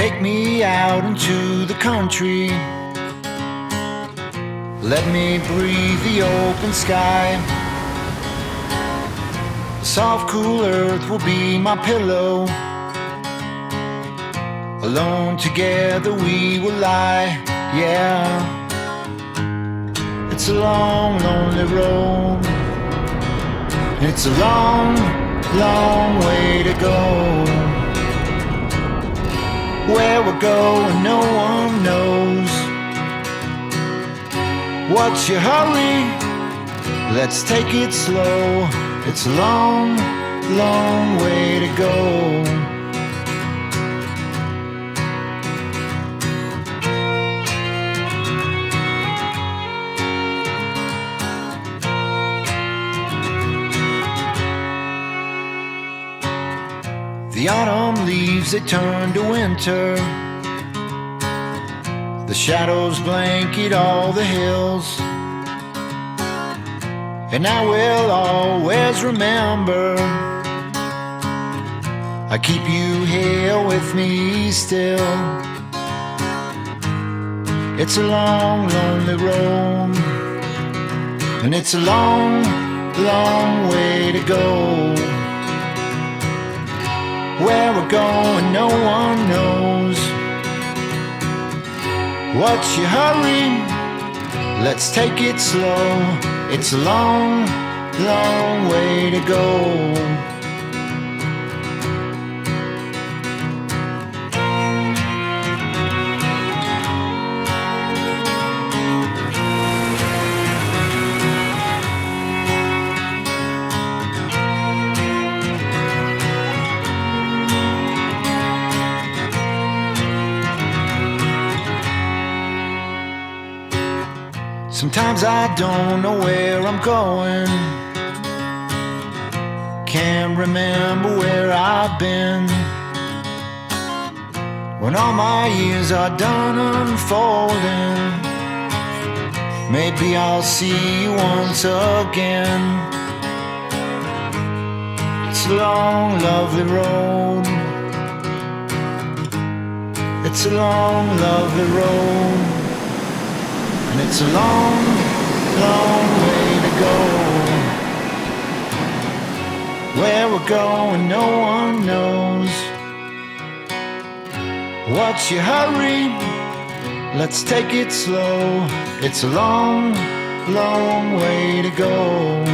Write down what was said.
Take me out into the country. Let me breathe the open sky. The soft, cool earth will be my pillow. Alone together we will lie, yeah. It's a long, lonely road. It's a long, long way to go. Where we're going, no one knows. What's your hurry? Let's take it slow. It's a long, long way to go. The autumn leaves, they turn to winter. The shadows blanket all the hills. And I will always remember, I keep you here with me still. It's a long, lonely road. And it's a long, long way to go. Where we're going, no one knows. What's your hurry? Let's take it slow. It's a long, long way to go. Sometimes I don't know where I'm going. Can't remember where I've been. When all my years are done unfolding, maybe I'll see you once again. It's a long, lovely road. It's a long, lovely road. And it's a long, long way to go. Where we're going, no one knows. What's your hurry? Let's take it slow. It's a long, long way to go.